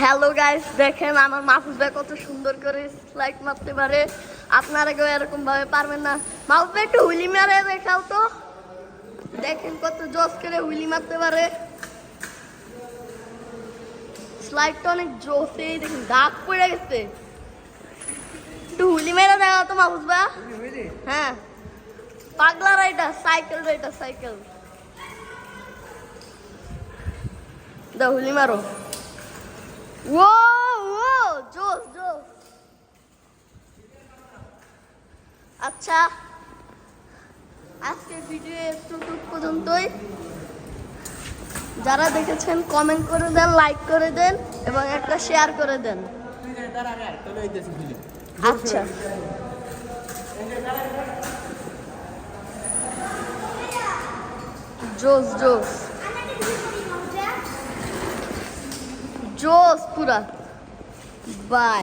Hello guys, দেখেন আমার মাহফুজ ভাই কত সুন্দর করে স্লাইড মারতে পারে। আপনারা কেউ এরকম ভাবে পারবেন না। মাহফুজ ভাই একটু হুইলি মারে দেখাও তো। দেখেন কত জোস করে হুইলি মারতে পারে। স্লাইডটা অনেক জোস। এই দেখেন দাগ পড়ে গেছে। একটু হুইলি মেরে দেখাও তো মাহফুজ ভাই। হ্যাঁ, পাগলা রাইডার, সাইকেল রাইডার, সাইকেল দা হুইলি মারো। ও ও জোস জোস। আচ্ছা, আজকের ভিডিও এতটুকু পর্যন্তই। যারা দেখেছেন কমেন্ট করে দেন, লাইক করে দেন এবং একটা শেয়ার করে দেন। আচ্ছা, জোস জোস জোস পুরা। বাই।